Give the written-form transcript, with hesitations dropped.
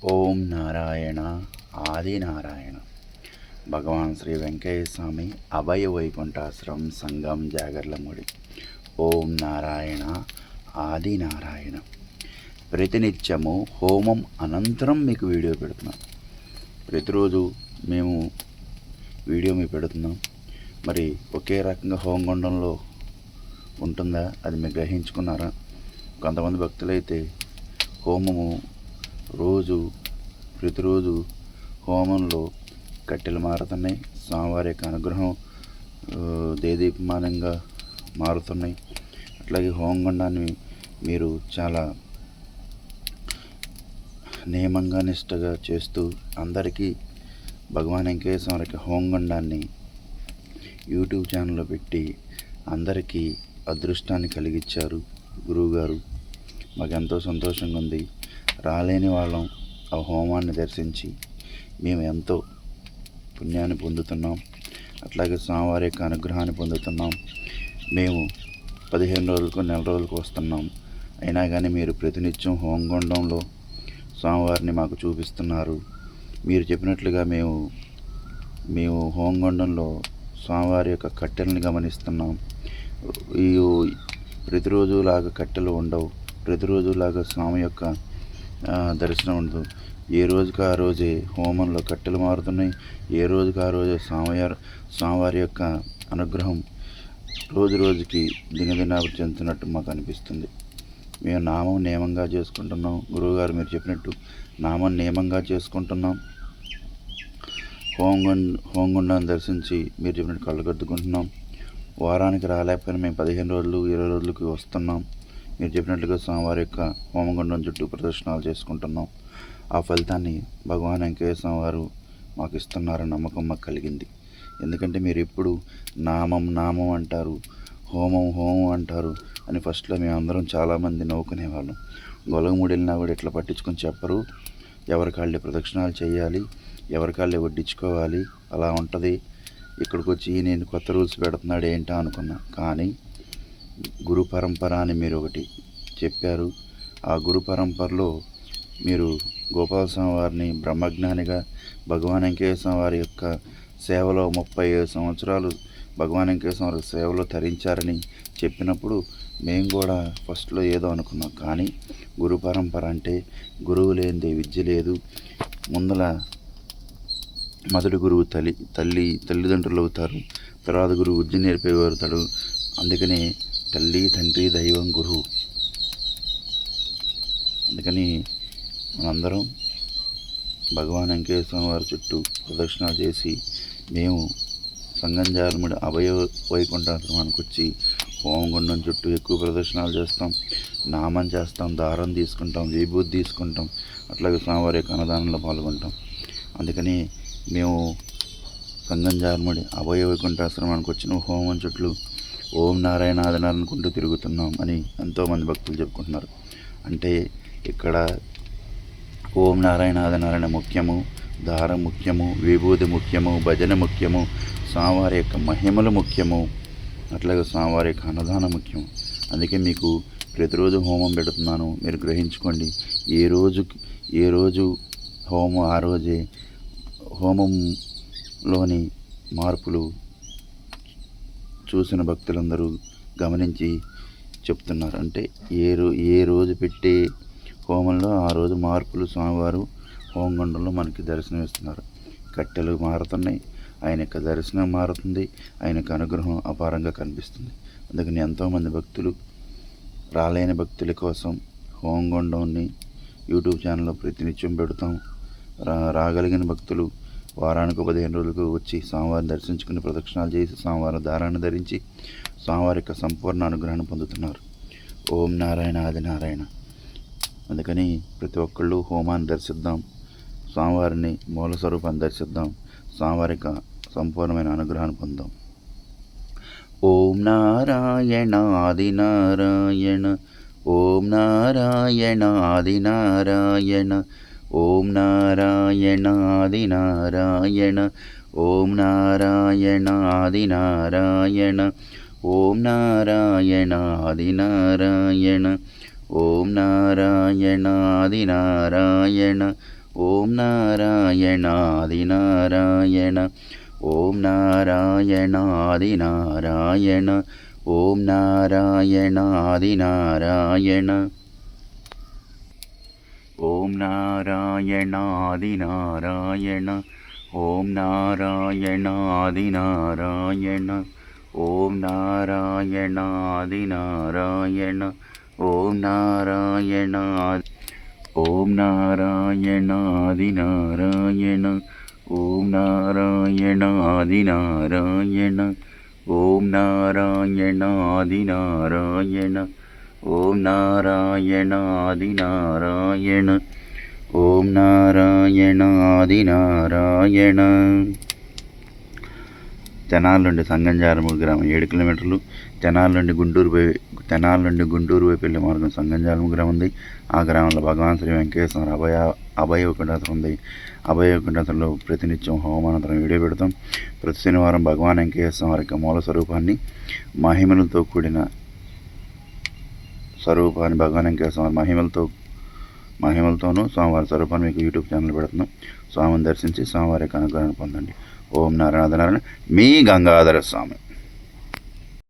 ఓం నారాయణ ఆదినారాయణ. భగవాన్ శ్రీ వెంకయ్య స్వామి అభయ వైకుంఠాశ్రమం సంగం జాగర్లముడి. ఓం నారాయణ ఆదినారాయణ. ప్రతినిత్యము హోమం అనంతరం మీకు వీడియో పెడుతున్నాం. ప్రతిరోజు మేము వీడియో మీకు పెడుతున్నాం. మరి ఒకే రకంగా హోమగుండంలో ఉంటుందా అది మీరు గ్రహించుకున్నారా? కొంతమంది భక్తులైతే హోమము ప్రతిరోజు హోమంలో కట్టెలు మారుతున్నాయి, స్వామివారి యొక్క అనుగ్రహం దేదీప్యమానంగా మారుతున్నాయి. అట్లాగే హోమగుండాన్ని మీరు చాలా నియమంగా నిష్టగా చేస్తూ అందరికీ భగవాన్ వెంకయ్య స్వామి హోమగుండాన్ని యూట్యూబ్ ఛానల్లో పెట్టి అందరికీ అదృష్టాన్ని కలిగించారు గురువుగారు. మాకు ఎంతో సంతోషంగా ఉంది. రాలేని వాళ్ళం ఆ హోమాన్ని దర్శించి మేము ఎంతో పుణ్యాన్ని పొందుతున్నాం. అట్లాగే స్వామివారి యొక్క అనుగ్రహాన్ని పొందుతున్నాం. మేము 15 రోజులకు నెల రోజులకు వస్తున్నాం. అయినా కానీ మీరు ప్రతినిత్యం హోమగుండంలో స్వామివారిని మాకు చూపిస్తున్నారు. మీరు చెప్పినట్లుగా మేము హోమగుండంలో స్వామివారి యొక్క కట్టెలను గమనిస్తున్నాం. ఈ ప్రతిరోజులాగా కట్టెలు ఉండవు, ప్రతిరోజులాగా స్వామి యొక్క దర్శనం ఉండదు. ఏ రోజుకి ఆ రోజే హోమంలో కట్టెలు మారుతున్నాయి. ఏ రోజుకి ఆ రోజే స్వామివారి యొక్క అనుగ్రహం రోజుకి దినదినాభివృద్ధి చెందుతున్నట్టు మాకు అనిపిస్తుంది. మేము నామం నియమంగా చేసుకుంటున్నాం. గురువుగారు మీరు చెప్పినట్టు నామం నియమంగా చేసుకుంటున్నాం. హోమగుండాన్ని దర్శించి మీరు చెప్పినట్టు కళ్ళగద్దుకుంటున్నాం. వారానికి రాలేకపోయినా మేము 15 రోజులు 20 రోజులకి వస్తున్నాం. మీరు చెప్పినట్లుగా స్వామివారి యొక్క హోమగుండం చుట్టూ ప్రదర్శనలు చేసుకుంటున్నాం. ఆ ఫలితాన్ని భగవాన్ వెంకయ్య స్వామి వారు మాకు ఇస్తున్నారని నమ్మకం మాకు కలిగింది. ఎందుకంటే మీరు ఎప్పుడు నామం అంటారు, హోమం అంటారు అని ఫస్ట్లో మేమందరం చాలామంది నవ్వుకునేవాళ్ళం. గొలగముడి వెళ్ళినా కూడా ఇట్లా పట్టించుకొని చెప్పరు. ఎవరికాళ్ళే ప్రదక్షిణాలు చేయాలి, ఎవరికాళ్ళే వడ్డించుకోవాలి, అలా ఉంటుంది. ఇక్కడికి వచ్చి నేను కొత్త రూల్స్ పెడుతున్నాడు ఏంటా అనుకున్నా. కానీ గురు పరంపర అని మీరు ఒకటి చెప్పారు. ఆ గురు పరంపరలో మీరు గోపాలస్వామి వారిని బ్రహ్మజ్ఞానిగా భగవాన్ వెంకయ్య స్వామి వారి యొక్క సేవలో 35 సంవత్సరాలు భగవాన్ వెంకయ్య స్వామి వారి సేవలో తరించారని చెప్పినప్పుడు మేము కూడా ఫస్ట్లో ఏదో అనుకున్నాం. కానీ గురు పరంపర అంటే గురువు లేనిదే విద్య లేదు. ముందల మొదటి గురువు తల్లిదండ్రులు అవుతారు, తర్వాత గురువు విద్య నేర్పేవారుతాడు. అందుకని తల్లి తండ్రి దైవం గురువు. అందుకని మనందరం భగవాన్ వెంకయ్య స్వామి వారి చుట్టూ ప్రదక్షిణాలు చేసి మేము సంగంజాలముడి అభయ వైకుంఠాశ్రమానికి వచ్చి హోమగుండం చుట్టూ ఎక్కువ ప్రదక్షిణాలు చేస్తాం, నామం చేస్తాం, దారం తీసుకుంటాం, విభూతి తీసుకుంటాం. అట్లాగే స్వామివారి యొక్క అన్నదానంలో పాల్గొంటాం. అందుకని మేము సంగంజాలముడి అభయ వైకుంఠాశ్రమానికి వచ్చిన హోమం చుట్టూ ఓం నారాయణ ఆదినారాయణ అనుకుంటూ తిరుగుతున్నాం అని ఎంతోమంది భక్తులు చెప్పుకుంటున్నారు. అంటే ఇక్కడ ఓం నారాయణ ఆదినారాయణ ముఖ్యము, దారం ముఖ్యము, విభూతి ముఖ్యము, భజన ముఖ్యము, స్వామివారి యొక్క మహిమలు ముఖ్యము, అట్లాగే స్వామివారి యొక్క అన్నదానం ముఖ్యం. అందుకే మీకు ప్రతిరోజు హోమం పెడుతున్నాను, మీరు గ్రహించుకోండి. ఏ రోజు హోమం ఆ రోజే హోమంలోని మార్పులు చూసిన భక్తులందరూ గమనించి చెప్తున్నారు. అంటే ఏ రోజు పెట్టే హోమంలో ఆ రోజు మార్పులు స్వామివారు హోమగుండంలో మనకి దర్శనం ఇస్తున్నారు. కట్టెలు మారుతున్నాయి, ఆయన యొక్క దర్శనం మారుతుంది, ఆయన యొక్క అనుగ్రహం అపారంగా కనిపిస్తుంది. అందుకని ఎంతోమంది భక్తులు రాలేని భక్తుల కోసం హోమగుండాన్ని యూట్యూబ్ ఛానల్లో ప్రతినిత్యం పెడతాం. రాగలిగిన భక్తులు వారానికి 15 రోజులకు వచ్చి స్వామివారిని దర్శించుకుని ప్రదక్షిణాలు చేసి స్వామివారి దారాన్ని ధరించి స్వామివారి యొక్క సంపూర్ణ అనుగ్రహాన్ని పొందుతున్నారు. ఓం నారాయణ ఆదినారాయణ. అందుకని ప్రతి ఒక్కళ్ళు హోమాన్ని దర్శిద్దాం, స్వామివారిని మూల స్వరూపాన్ని దర్శిద్దాం, స్వామివారి యొక్క సంపూర్ణమైన అనుగ్రహాన్ని పొందాం. ఓం నారాయణ ఆదినారాయణ. ఓం నారాయణ ఆదినారాయణ. ఓం నారాయణ ఆదినారాయణ. ఓం నారాయణ ఆదినారాయణ. ఓం నారాయణ ఆదినారాయణ. ఓం నారాయణ ఆదినారాయణ. ఓం నారాయణాది నారాయణ ఓం నారాయణాది నారాయణ ఓం నారాయణాది నారాయణ ఓం నారాయణాది నారాయణ ఓం నారాయణాది నారాయణ ఓం నారాయణాది నారాయణ ఓం నారాయణాది ఓం నారాయణాది నారాయణ ఓం నారాయణాది నారాయణ ఓం నారాయణాది నారాయణ ఓం నారాయణాది నారాయణ ఓం నారాయణాది నారాయణ. తెనాలి నుండి సంగంజాలము గ్రామం 7 కిలోమీటర్లు. తెనాలి నుండి గుంటూరు వైపు వెళ్ళే మార్గం సంగంజాలము గ్రామం ఉంది. ఆ గ్రామంలో భగవాన్ శ్రీ వెంకటేశ్వర అభయ వైకుంఠాసనం ఉంది. అభయ వైకుంఠాసనంలో ప్రతినిత్యం హోమానంతరం వీడియో పెడతాం. ప్రతి శనివారం భగవాన్ వెంకటేశ్వర వారి యొక్క మూల స్వరూపాన్ని మహిమలతో కూడిన స్వరూపాన్ని భగవాన్ వెంకటేశ్వర మహిమలతోనూ స్వామివారి స్వరూపాన్ని మీకు యూట్యూబ్ ఛానల్ పెడుతున్నాం. స్వామిని దర్శించి స్వామివారి యొక్క అనుగ్రహాన్ని పొందండి. ఓం నారాయణ. మీ గంగాధర స్వామి.